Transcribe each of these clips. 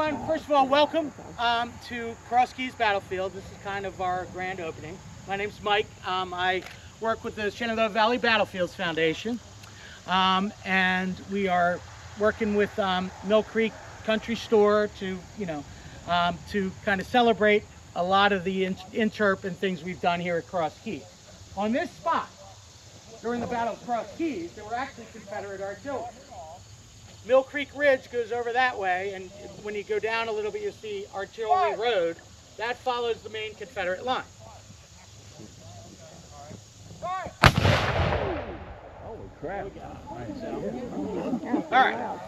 everyone, first of all, welcome to Cross Keys Battlefield. This is kind of our grand opening. My name's Mike. I work with the Shenandoah Valley Battlefield Foundation, and we are working with Mill Creek Country Store to, to kind of celebrate a lot of the interp and things we've done here at Cross Keys. On this spot, during the Battle of Cross Keys, there were actually Confederate artillery. Mill Creek Ridge goes over that way, and when you go down a little bit, you see Artillery Road. That follows the main Confederate line. Holy crap. All right.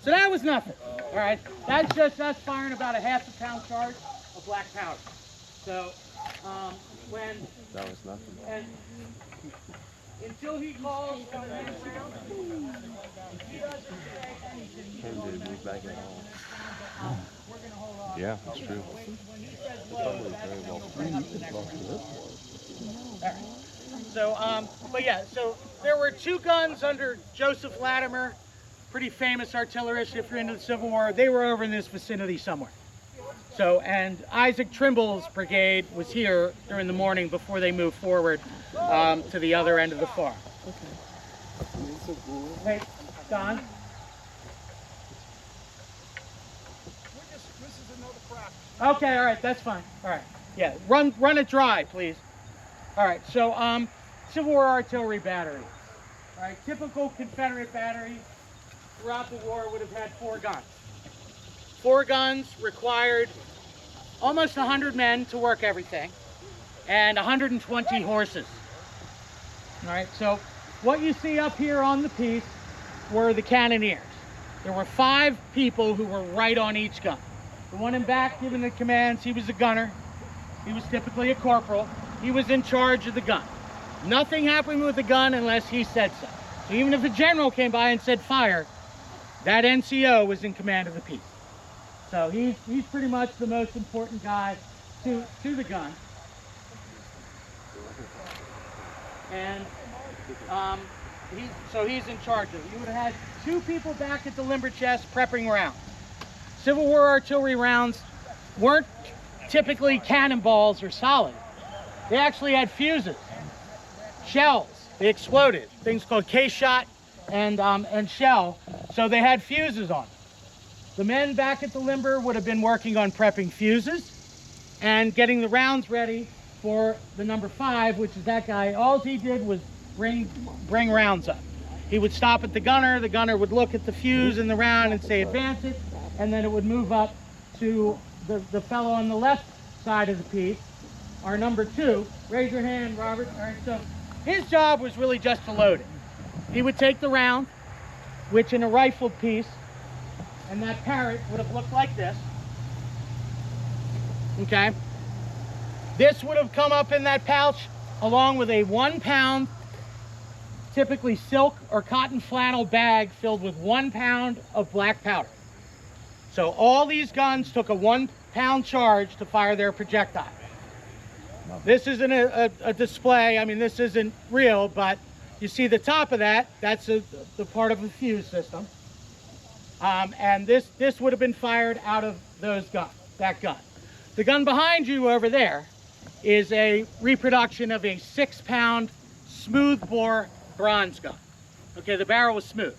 So that was nothing. All right. That's just us firing about a ½ pound charge of black powder. So when... That was nothing. And until he calls for the next round, he doesn't say anything. Ken did move back at all. We're going to hold on. Yeah, that's true. When he says low, that's very well bring up the next round. All right. So, but yeah, so there were 2 guns under Joseph Latimer, pretty famous artillerist if you're into the Civil War. They were over in this vicinity somewhere. So, and Isaac Trimble's brigade was here during the morning before they moved forward to the other end of the farm. Hey, Don? This is another practice. Okay, all right, that's fine. All right, yeah, run it dry, please. All right, so Civil War artillery battery. All right, typical Confederate battery throughout the war would have had 4 guns. 4 guns required almost 100 men to work everything, and 120 horses. All right, so what you see up here on the piece were the cannoneers. There were 5 people who were right on each gun. The one in back giving the commands, he was a gunner. He was typically a corporal. He was in charge of the gun. Nothing happened with the gun unless he said so. So even if a general came by and said fire, that NCO was in command of the piece. So he's pretty much the most important guy to the gun. And he's in charge of it. You would have had 2 people back at the limber chest prepping rounds. Civil War artillery rounds weren't typically cannonballs or solid. They actually had fuses, shells. They exploded. Things called case shot and shell. So they had fuses on them. The men back at the limber would have been working on prepping fuses and getting the rounds ready for the number 5, which is that guy. All he did was bring rounds up. He would stop at the gunner would look at the fuse in the round and say advance it, and then it would move up to the fellow on the left side of the piece, our number 2. Raise your hand, Robert. All right, so his job was really just to load it. He would take the round, which in a rifled piece, and that parrot would have looked like this. Okay. This would have come up in that pouch along with a 1 pound, typically silk or cotton flannel bag filled with 1 pound of black powder. So all these guns took a 1 pound charge to fire their projectile. This isn't a display. I mean, this isn't real, but you see the top of that, that's the part of a fuse system. And this would have been fired out of that gun. The gun behind you over there is a reproduction of a 6 pound smooth bore bronze gun. Okay, the barrel was smooth.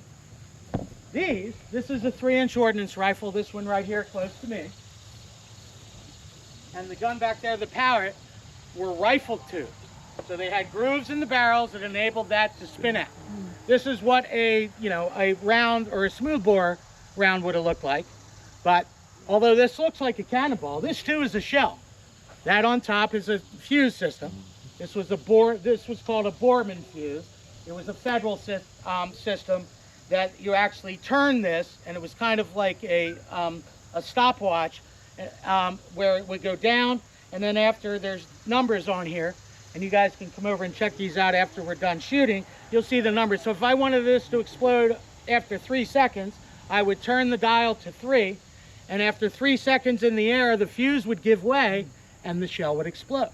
This is a 3-inch ordnance rifle, this one right here close to me. And the gun back there, the parrot, were rifle tubes. So they had grooves in the barrels that enabled that to spin out. This is what a round or a smooth bore round would have looked like. But although this looks like a cannonball, this too is a shell. That on top is a fuse system. This was called a Borman fuse. It was a federal system that you actually turn this, and it was kind of like a stopwatch where it would go down, and then after there's numbers on here, and you guys can come over and check these out after we're done shooting, you'll see the numbers. So if I wanted this to explode after 3 seconds, I would turn the dial to 3, and after 3 seconds in the air, the fuse would give way and the shell would explode.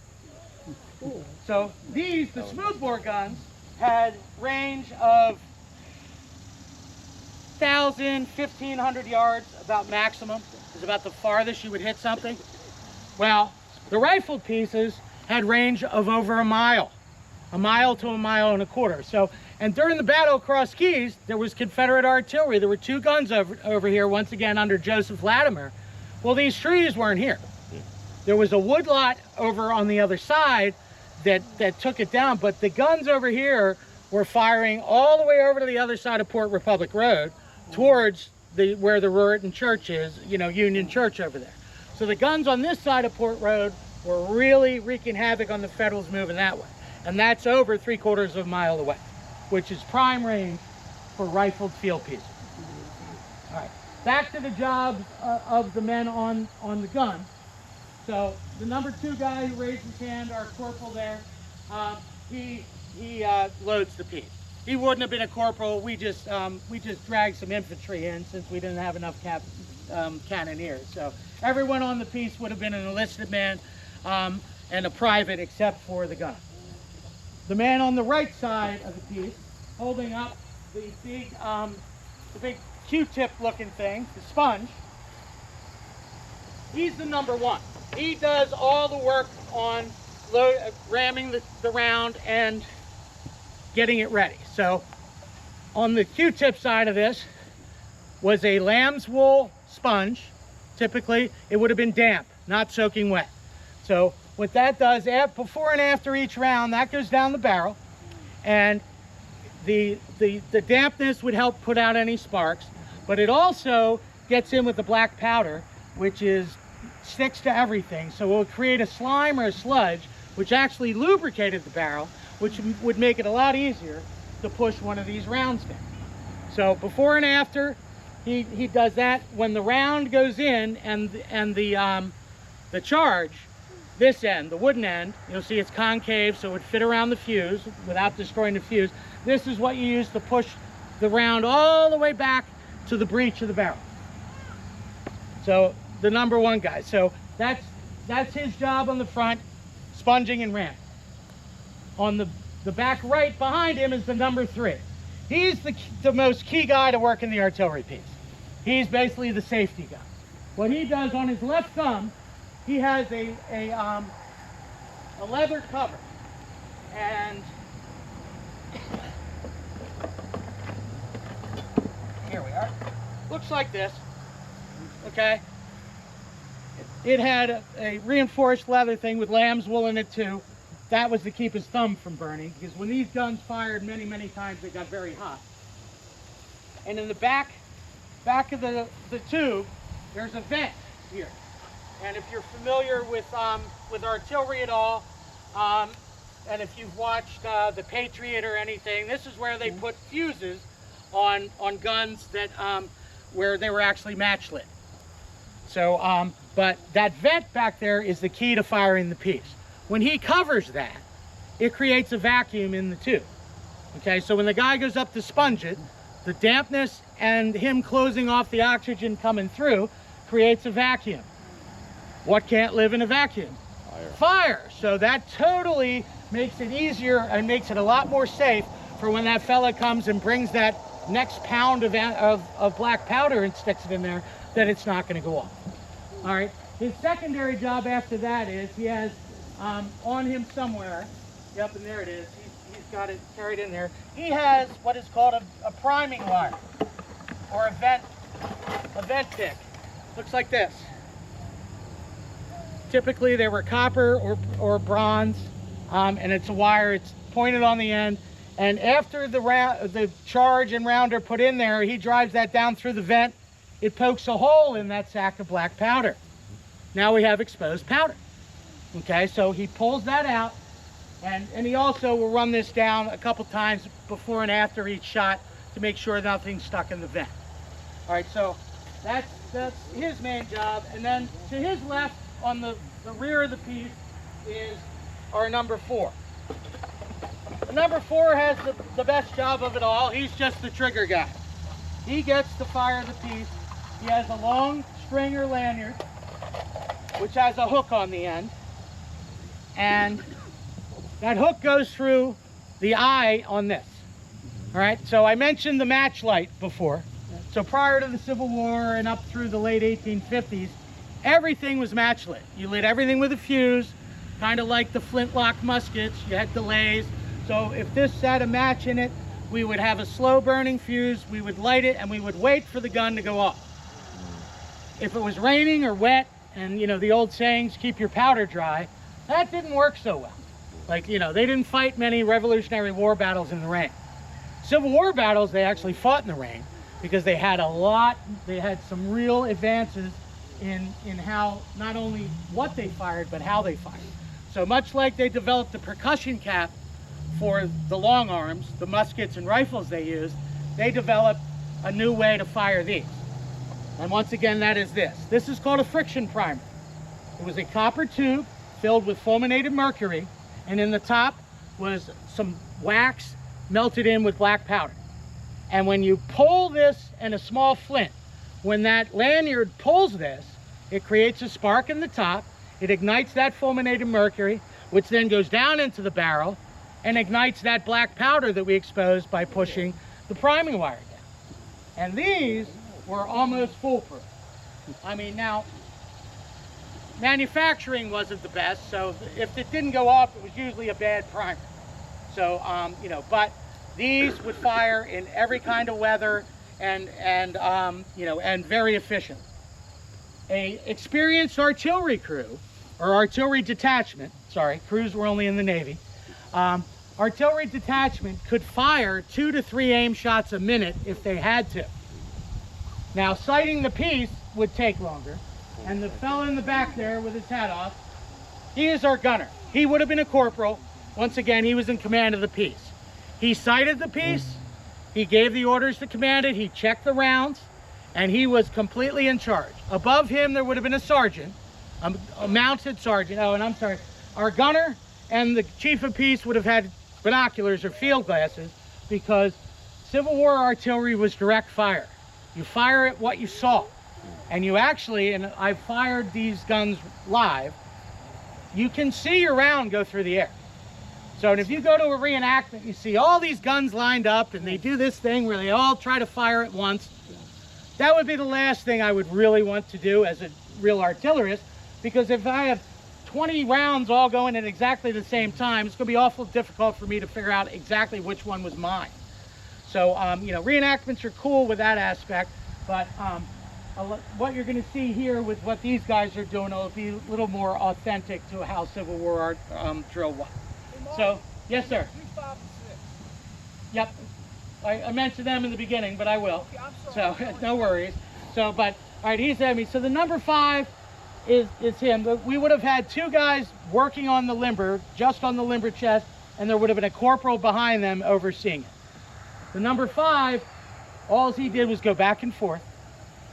So the smoothbore guns, had range of 1,000, 1,500 yards, about maximum. is about the farthest you would hit something. Well, the rifled pieces had range of over a mile to a mile and a quarter. So, and during the battle across Keys, there was Confederate artillery. There were 2 guns over here, once again under Joseph Latimer. Well, these trees weren't here. There was a woodlot over on the other side that took it down, but the guns over here were firing all the way over to the other side of Port Republic Road towards where the Ruritan Church is, you know, Union Church over there. So the guns on this side of Port Road were really wreaking havoc on the Federals moving that way. And that's over 3/4 of a mile away, which is prime range for rifled field pieces. All right, back to the job of the men on the gun. So the number 2 guy who raised his hand, our corporal there, he loads the piece. He wouldn't have been a corporal. We just dragged some infantry in since we didn't have enough cannoneers. So everyone on the piece would have been an enlisted man and a private, except for the gun. The man on the right side of the piece, holding up the big Q-tip looking thing, the sponge, he's the number 1. He does all the work on ramming the round and getting it ready. So on the Q-tip side of this was a lamb's wool sponge. Typically it would have been damp, not soaking wet. So what that does, before and after each round, that goes down the barrel, and the dampness would help put out any sparks, but it also gets in with the black powder, which sticks to everything. So it will create a slime or a sludge, which actually lubricated the barrel, which would make it a lot easier to push one of these rounds down. So before and after, he does that. When the round goes in and the charge, this end, the wooden end, you'll see it's concave, so it would fit around the fuse without destroying the fuse. This is what you use to push the round all the way back to the breech of the barrel. So the number 1 guy. So that's his job on the front, sponging and ramming. On the back right behind him is the number 3. He's the most key guy to work in the artillery piece. He's basically the safety guy. What he does on his left thumb, he has a leather cover, and here we are. Looks like this, okay? It had a reinforced leather thing with lamb's wool in it too. That was to keep his thumb from burning, because when these guns fired many times, it got very hot. And in the back of the tube, there's a vent here. And if you're familiar with artillery at all, and if you've watched the Patriot or anything, this is where they put fuses on guns that where they were actually match lit. So, but that vent back there is the key to firing the piece. When he covers that, it creates a vacuum in the tube. Okay, so when the guy goes up to sponge it, the dampness and him closing off the oxygen coming through creates a vacuum. What can't live in a vacuum? Fire. So that totally makes it easier and makes it a lot more safe for when that fella comes and brings that next pound of black powder and sticks it in there, that it's not going to go off. All right. His secondary job after that is he has on him somewhere, yep, and there it is. He's got it carried in there. He has what is called a priming wire, or a vent pick. Looks like this. Typically they were copper or bronze, and it's a wire. It's pointed on the end, and after the charge and round are put in there, he drives that down through the vent. It pokes a hole in that sack of black powder. Now we have exposed powder. Okay, so he pulls that out, and he also will run this down a couple times before and after each shot to make sure nothing's stuck in the vent. All right, so that's his main job. And then to his left on the rear of the piece is our number 4. The number 4 has the best job of it all. He's just the trigger guy. He gets to fire the piece. He has a long stringer lanyard, which has a hook on the end. And that hook goes through the eye on this. All right, so I mentioned the match light before. So prior to the Civil War and up through the late 1850s, everything was match lit. You lit everything with a fuse, kind of like the flintlock muskets. You had delays. So if this had a match in it, we would have a slow burning fuse, we would light it, and we would wait for the gun to go off. If it was raining or wet, and you know, the old sayings, keep your powder dry, that didn't work so well. Like, you know, they didn't fight many Revolutionary War battles in the rain. Civil War battles, they actually fought in the rain because they had some real advances in how, not only what they fired, but how they fired. So much like they developed the percussion cap for the long arms, the muskets and rifles they used, they developed a new way to fire these. And once again, that is this. This is called a friction primer. It was a copper tube filled with fulminated mercury, and in the top was some wax melted in with black powder. And when you pull this and a small flint, when that lanyard pulls this, it creates a spark in the top, it ignites that fulminated mercury, which then goes down into the barrel and ignites that black powder that we exposed by pushing the priming wire down. And these were almost foolproof. I mean, now, manufacturing wasn't the best, so if it didn't go off, it was usually a bad primer. So, you know, but these would fire in every kind of weather and you know, and very efficient. A experienced artillery crew, or artillery detachment, sorry, crews were only in the Navy, artillery detachment could fire 2 to 3 aim shots a minute if they had to. Now, sighting the piece would take longer, and the fellow in the back there with his hat off, he is our gunner. He would have been a corporal. Once again, he was in command of the piece. He sighted the piece, he gave the orders to command it, he checked the rounds, and he was completely in charge. Above him, there would have been a sergeant, a mounted sergeant. Oh, and I'm sorry, our gunner and the chief of piece would have had binoculars or field glasses, because Civil War artillery was direct fire. You fire at what you saw. And you actually, and I've fired these guns live, you can see your round go through the air. So if you go to a reenactment, you see all these guns lined up and they do this thing where they all try to fire at once. That would be the last thing I would really want to do as a real artillerist, because if I have 20 rounds all going at exactly the same time, it's going to be awful difficult for me to figure out exactly which one was mine. So, you know, reenactments are cool with that aspect, but what you're going to see here with what these guys are doing will be a little more authentic to how Civil War drill was. So, yes, sir. 2, 5, and 6. Yep. I mentioned them in the beginning, but I will. Okay, I'm sorry. So, no worries. So, but, all right, he's at me. So the number 5 is him. We would have had 2 guys working on the limber, just on the limber chest, and there would have been a corporal behind them overseeing it. The number 5, all he did was go back and forth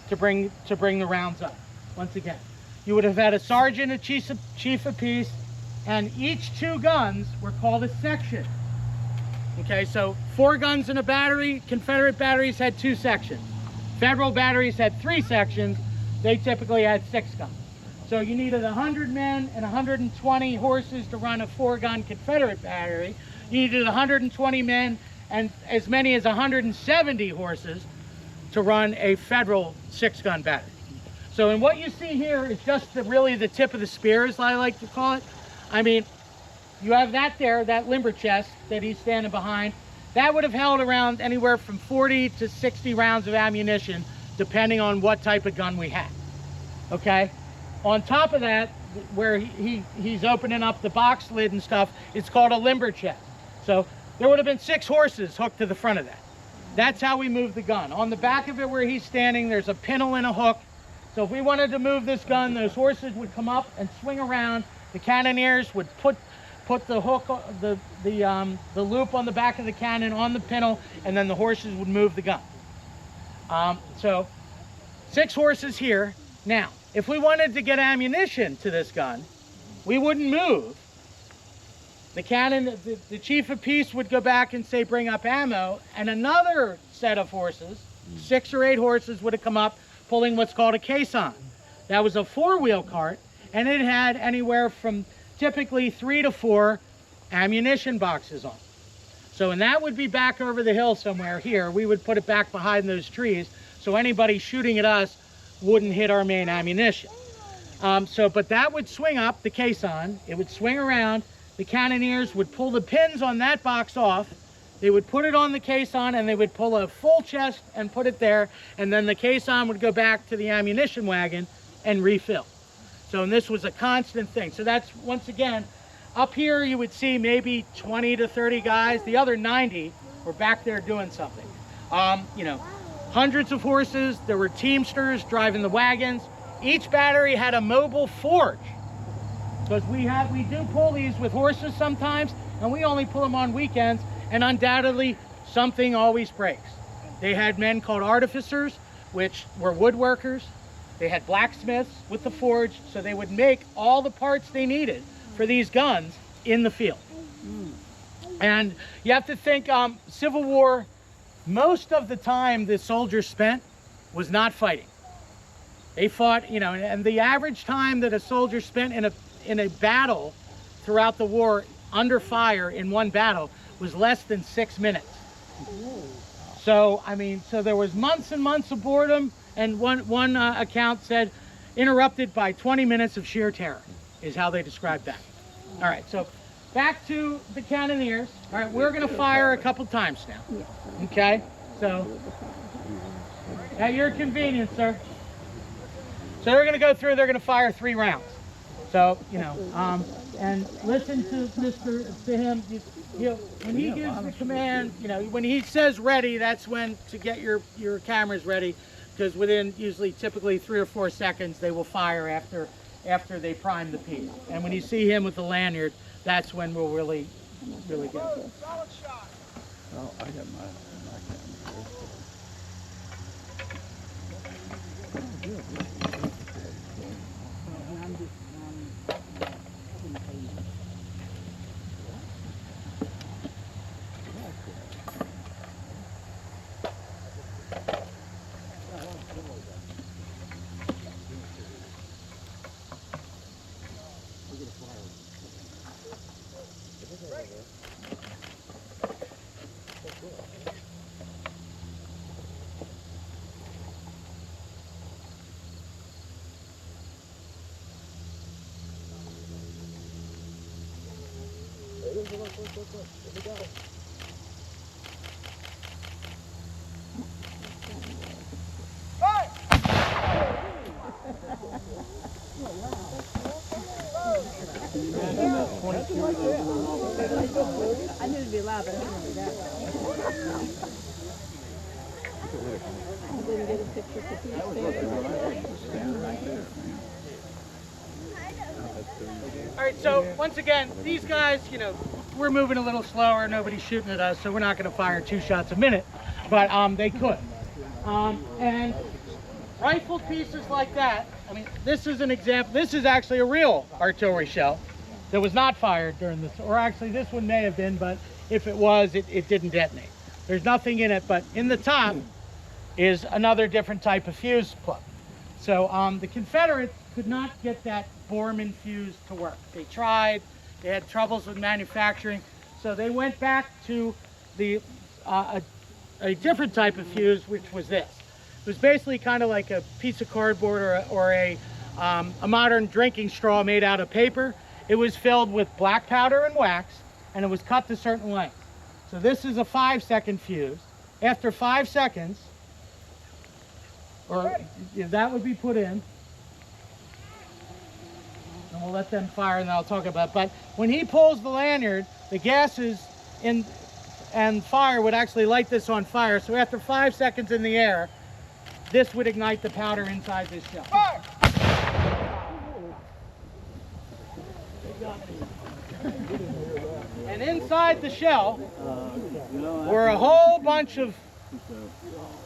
to bring the rounds up. Once again, you would have had a sergeant, a chief of piece, and each 2 guns were called a section. Okay, so 4 guns in a battery. Confederate batteries had 2 sections. Federal batteries had 3 sections. They typically had 6 guns. So you needed 100 men and 120 horses to run a 4-gun Confederate battery. You needed 120 men and as many as 170 horses to run a Federal 6-gun battery. So, and what you see here is just really the tip of the spear, as I like to call it. I mean, you have that there, that limber chest that he's standing behind. That would have held around anywhere from 40 to 60 rounds of ammunition, depending on what type of gun we had. Okay? On top of that, where he's opening up the box lid and stuff, it's called a limber chest. So there would have been 6 horses hooked to the front of that. That's how we move the gun. On the back of it where he's standing, there's a pintle and a hook. So if we wanted to move this gun, those horses would come up and swing around. The cannoneers would put the hook, the loop on the back of the cannon on the pintle, and then the horses would move the gun. So 6 horses here. Now, if we wanted to get ammunition to this gun, we wouldn't move. The cannon, the chief of piece would go back and say, bring up ammo, and another set of horses, 6 or 8 horses, would have come up pulling what's called a caisson. That was a 4-wheel cart, and it had anywhere from typically 3 to 4 ammunition boxes on. So, and that would be back over the hill somewhere here. We would put it back behind those trees so anybody shooting at us wouldn't hit our main ammunition. But that would swing up the caisson, it would swing around, the cannoneers would pull the pins on that box off, they would put it on the caisson, and they would pull a full chest and put it there, and then the caisson would go back to the ammunition wagon and refill. So, and this was a constant thing. So that's, once again, up here you would see maybe 20 to 30 guys. The other 90 were back there doing something. You know, hundreds of horses. There were teamsters driving the wagons. Each battery had a mobile forge, because we do pull these with horses sometimes, and we only pull them on weekends, and undoubtedly something always breaks. They had men called artificers, which were woodworkers. They had blacksmiths with the forge, so they would make all the parts they needed for these guns in the field. And you have to think, Civil War, most of the time the soldiers spent was not fighting. They fought, you know, and the average time that a soldier spent in a battle throughout the war under fire in one battle was less than 6 minutes. So, I mean, so there was months and months of boredom, and one account said interrupted by 20 minutes of sheer terror is how they described that. All right, so back to the cannoneers. All right, we're going to fire a couple times now. Okay, so at your convenience, sir. So they're going to go through, they're going to fire 3 rounds. So, you know, and listen to him. When he gives the command, you know, when he says ready, that's when to get your cameras ready, because within typically 3 or 4 seconds, they will fire after they prime the piece. And when you see him with the lanyard, that's when we'll really go. Oh, I got my I knew it'd be loud, but I didn't do that. I didn't get a picture for All right, so once again, these guys, you know, we're moving a little slower. Nobody's shooting at us, so we're not going to fire 2 shots a minute, but they could. And rifle pieces like that, I mean, this is an example. This is actually a real artillery shell that was not fired during this, or actually this one may have been, but if it was, it didn't detonate. There's nothing in it, but in the top is another different type of fuse plug. So the Confederates could not get that Borman fuse to work. They tried, they had troubles with manufacturing, so they went back to the a different type of fuse, which was this. It was basically kind of like a piece of cardboard or a modern drinking straw made out of paper. It was filled with black powder and wax, and it was cut to certain lengths. So this is a 5-second fuse. After 5 seconds, or that would be put in, and we'll let them fire, and I'll talk about it. But when he pulls the lanyard, the gases in and fire would actually light this on fire. So after 5 seconds in the air, this would ignite the powder inside this shell. Fire! And inside the shell were a whole bunch of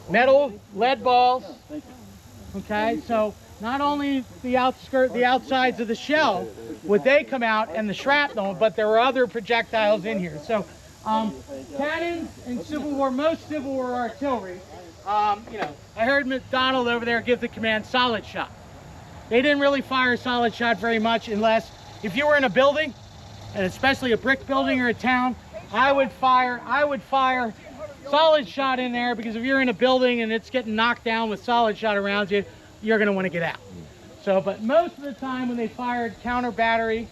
metal lead balls. Okay, so not only the outsides of the shell would they come out and the shrapnel, but there were other projectiles in here. So cannons in Civil War, most Civil War artillery, you know, I heard McDonald over there give the command solid shot. They didn't really fire solid shot very much unless, if you were in a building, and especially a brick building or a town, I would fire solid shot in there, because if you're in a building and it's getting knocked down with solid shot around you, you're going to want to get out. So, but most of the time when they fired counter battery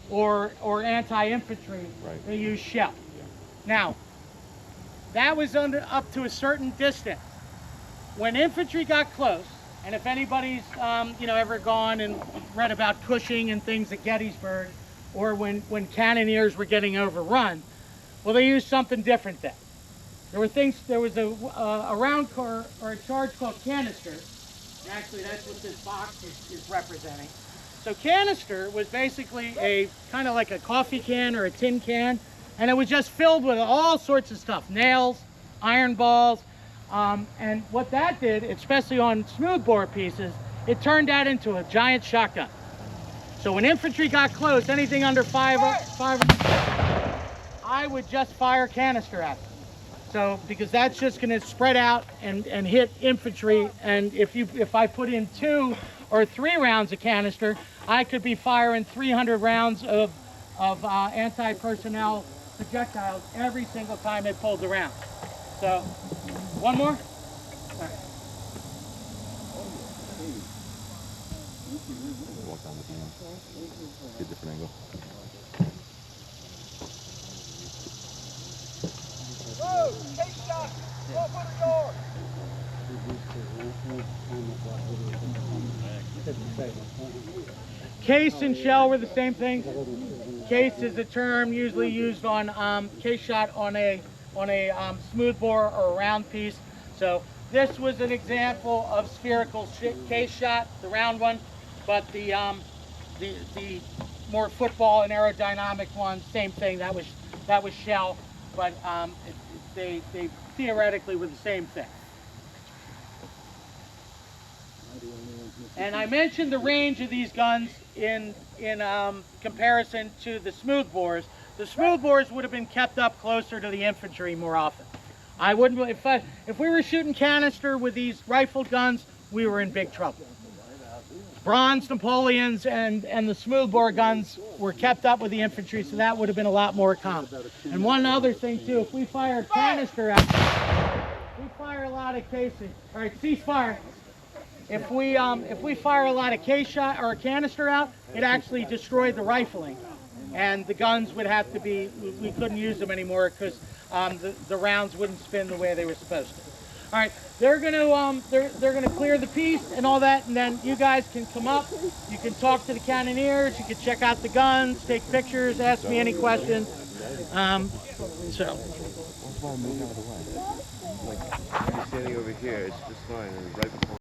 or anti-infantry, they used shell. Now, that was up to a certain distance. When infantry got close, and if anybody's ever gone and read about Cushing and things at Gettysburg, or when cannoneers were getting overrun, well, they used something different then. There was a round or a charge called canister. Actually, that's what this box is representing. So canister was basically a kind of like a coffee can or a tin can, and it was just filled with all sorts of stuff, nails, iron balls, and what that did, especially on smoothbore pieces, it turned that into a giant shotgun. So when infantry got close, anything under five, I would just fire canister at them. So, because that's just going to spread out and hit infantry, and if I put in 2 or 3 rounds of canister, I could be firing 300 rounds of anti-personnel projectiles every single time it pulled around. So, one more? All right. Walk down the beam. Get a different angle. Whoa! Case shot! 1200 yards! Case and shell were the same thing. Case is a term usually used on case shot on a smoothbore or a round piece. So this was an example of spherical case shot, the round one, but the more football and aerodynamic one, same thing. That was shell, but they theoretically were the same thing. And I mentioned the range of these guns in comparison to the smoothbores. The smoothbores would have been kept up closer to the infantry more often. I wouldn't, if we were shooting canister with these rifled guns, we were in big trouble. Bronze Napoleons and the smoothbore guns were kept up with the infantry, so that would have been a lot more common. And one other thing too, if we fire canister out, we fire a lot of casing. All right, cease fire. If we fire a lot of case shot or canister out, it actually destroyed the rifling, and the guns would have to be, we couldn't use them anymore because the rounds wouldn't spin the way they were supposed to. All right, they're gonna clear the piece and all that, and then you guys can come up. You can talk to the cannoneers. You can check out the guns, take pictures, ask me any questions. So. Like, you're standing over here, it's just fine. And right before